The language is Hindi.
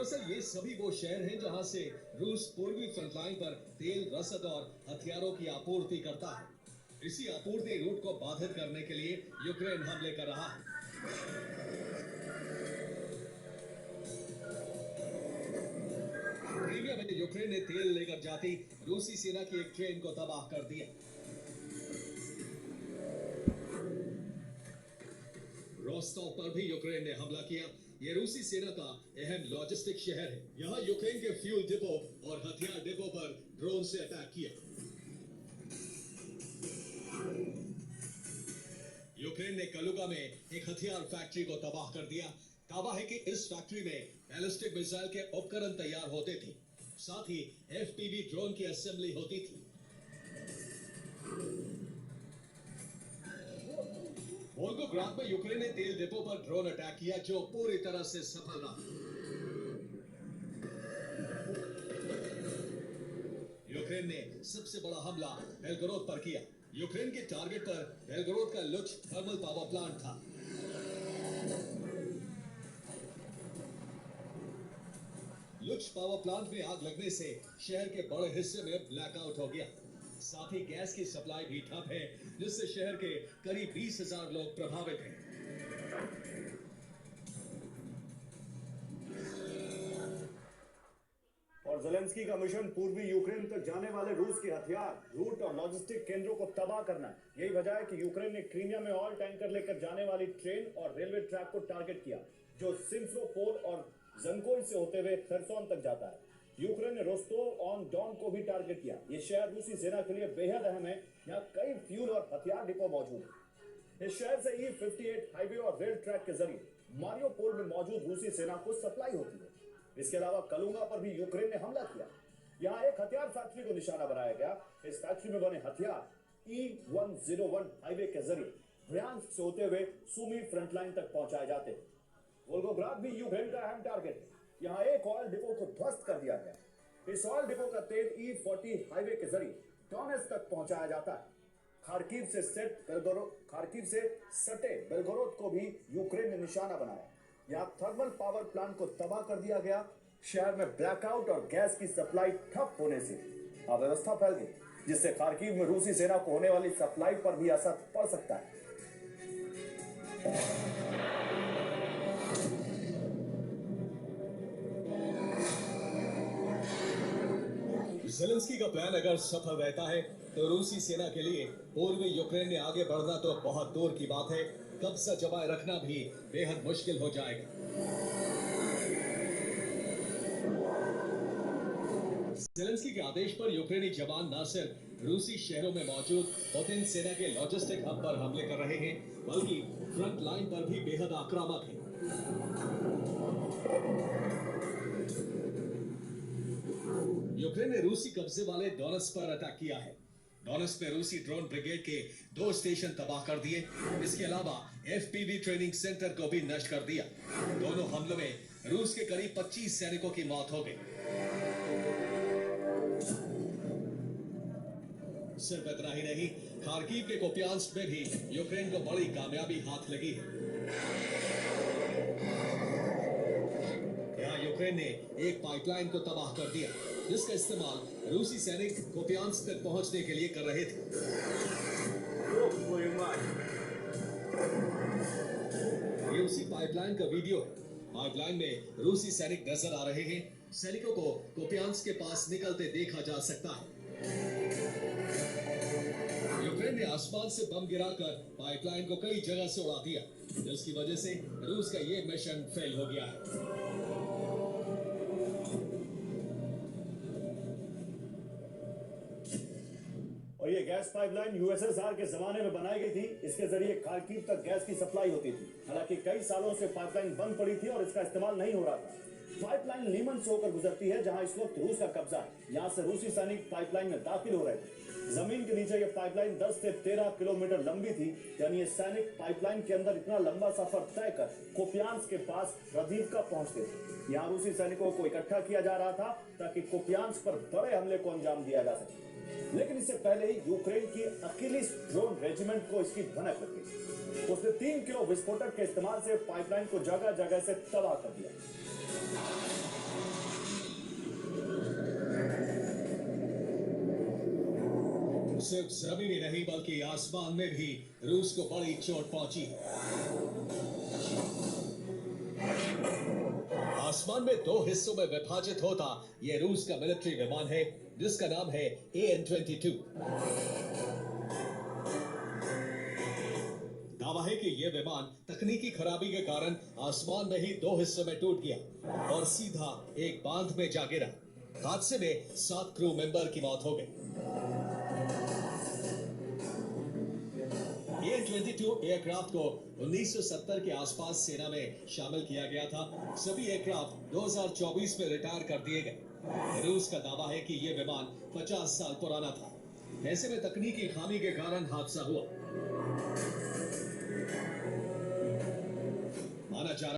दरअसल ये सभी वो शहर हैं जहां से रूस पूर्वी फ्रंटलाइन पर तेल, रसद और हथियारों की आपूर्ति करता है। इसी आपूर्ति रूट को बाधित करने के लिए यूक्रेन हमले कर रहा है। क्रीमिया में यूक्रेन ने तेल लेकर जाती रूसी सेना की एक ट्रेन को तबाह कर दिया। रोस्टोव पर भी यूक्रेन ने हमला किया। ये रूसी सेना का अहम लॉजिस्टिक शहर है। यहाँ यूक्रेन के फ्यूल डिपो और हथियार डिपो पर ड्रोन से अटैक किया। यूक्रेन ने कलुगा में एक हथियार फैक्ट्री को तबाह कर दिया। दावा है कि इस फैक्ट्री में बैलिस्टिक मिसाइल के उपकरण तैयार होते थे, साथ ही एफपीवी ड्रोन की असेंबली होती थी। वोल्गोग्राद में यूक्रेन ने तेल डिपो पर ड्रोन अटैक किया, जो पूरी तरह से सफल रहा। यूक्रेन ने सबसे बड़ा हमला बेलगोरोद पर किया। यूक्रेन के टारगेट पर बेलगोरोद का लुच थर्मल पावर प्लांट था। लुच पावर प्लांट में आग लगने से शहर के बड़े हिस्से में ब्लैकआउट हो गया। साथ ही गैस की सप्लाई भी ठप है, जिससे शहर के करीब 20,000 लोग प्रभावित हैं। और ज़ेलेंस्की का मिशन पूर्वी यूक्रेन तक जाने वाले रूस के हथियार, रूट और लॉजिस्टिक केंद्रों को तबाह करना है। यही वजह है कि यूक्रेन ने क्रीमिया में ऑयल टैंकर लेकर जाने वाली ट्रेन और रेलवे ट्रैक को टारगेट किया, जो सिम्फेरोपोल और ज़ंकोई से होते हुए खरसोन तक जाता है। यूक्रेन ने रोस्टोव ऑन डॉन को भी टारगेट किया। ये शहर रूसी सेना के लिए बेहद अहम है। यहाँ कई फ्यूल और हथियार डिपो मौजूद है। इस शहर से E58 हाईवे और रेल ट्रैक के जरिए मारियोपोल में मौजूद रूसी सेना को सप्लाई होती है। इसके अलावा कलुगा पर भी यूक्रेन ने हमला किया। यहाँ एक हथियार फैक्ट्री को निशाना बनाया गया। इस फैक्ट्री में बने हथियार E101 हाईवे के जरिए ब्रयांस्क से होते हुए सुमी फ्रंटलाइन तक पहुंचाए जाते हैं। वोल्गोग्राद भी यूक्रेन का अहम टारगेट है। यहाँ एक ऑयल डिपो को ध्वस्त कर दिया गया। इस ऑयल डिपो का तेल E40 हाईवे के जरिए डोनेट्स्क तक पहुंचाया जाता है। खार्किव से सटे बेलगोरोद को भी यूक्रेन ने निशाना बनाया। यहाँ थर्मल पावर प्लांट को तबाह कर दिया गया। शहर में ब्लैकआउट और गैस की सप्लाई ठप होने से अव्यवस्था फैल गई, जिससे खार्किव में रूसी सेना को होने वाली सप्लाई पर भी असर पड़ सकता है। ज़ेलेंस्की का प्लान अगर सफल रहता है तो रूसी सेना के लिए पूर्वी यूक्रेन में आगे बढ़ना तो बहुत दूर की बात है, कब्जा जमाए रखना भी बेहद मुश्किल हो जाएगा। ज़ेलेंस्की के आदेश पर यूक्रेनी जवान न सिर्फ रूसी शहरों में मौजूद पुतिन सेना के लॉजिस्टिक हब पर हमले कर रहे हैं, बल्कि फ्रंट लाइन पर भी बेहद आक्रामक हैं। यूक्रेन ने रूसी कब्जे वाले डोनेट्स्क पर अटैक किया है। डोनेट्स्क में रूसी ड्रोन ब्रिगेड के 2 स्टेशन तबाह कर दिए। इसके अलावा एफपीवी ट्रेनिंग सेंटर को भी नष्ट कर दिया। दोनों हमलों में रूस के करीब 25 सैनिकों की मौत हो गई। सिर्फ इतना ही नहीं, खार्किव के कुपियांस्क में भी यूक्रेन को बड़ी कामयाबी हाथ लगी है। यहाँ यूक्रेन ने एक पाइपलाइन को तबाह कर दिया, जिसका इस्तेमाल रूसी सैनिक कुपियांस्क तक पहुंचने के लिए कर रहे थे। ये उसी पाइपलाइन का वीडियो है। पाइपलाइन में रूसी सैनिक नजर आ रहे हैं। सैनिकों को कुपियांस्क के पास निकलते देखा जा सकता है। यूक्रेन ने आसमान से बम गिराकर पाइपलाइन को कई जगह से उड़ा दिया, जिसकी वजह से रूस का ये मिशन फेल हो गया है। और ये गैस पाइपलाइन यूएसएसआर के जमाने में बनाई गई थी। इसके जरिए खार्किव तक गैस की सप्लाई होती थी। हालांकि कई सालों से पाइपलाइन बंद पड़ी थी और इसका इस्तेमाल नहीं हो रहा था। पाइपलाइन लीमन से होकर गुजरती है, जहां इस वक्त रूस का कब्जा है। यहां से रूसी सैनिक पाइपलाइन में दाखिल हो रहे थे। जमीन के नीचे ये पाइपलाइन 10 से 13 किलोमीटर लंबी थी। यानी ये सैनिक पाइपलाइन के अंदर इतना लंबा सफर तय कर कुपियांस्क के पास रदीवका पहुंचते थे। यहाँ रूसी सैनिकों को इकट्ठा किया जा रहा था ताकि कुपियांस्क पर बड़े हमले को अंजाम दिया जा सके। लेकिन इससे पहले ही यूक्रेन की अकिलिस ड्रोन रेजिमेंट को इसकी भनक लग गई। उसने 3 किलो विस्फोटक के इस्तेमाल से पाइपलाइन को जगह जगह से तबाह कर दिया। सिर्फ जमीन ही नहीं बल्कि आसमान में भी रूस को बड़ी चोट पहुंची है। आसमान में दो हिस्सों में विभाजित होता यह रूस का मिलिट्री विमान है जिसका नाम है AN-22। दावा है कि यह विमान तकनीकी खराबी के कारण आसमान में ही दो हिस्सों में टूट गया और सीधा एक बांध में जा गिरा। हादसे में 7 क्रू मेंबर की मौत हो गई। AN-22 एयरक्राफ्ट को 1970 के आसपास सेना में शामिल किया गया था। सभी एयरक्राफ्ट 2024 में रिटायर कर दिए गए। रूस का दावा है कि यह विमान 50 साल पुराना था। ऐसे में तकनीकी खामी के कारण हादसा हुआ। माना जा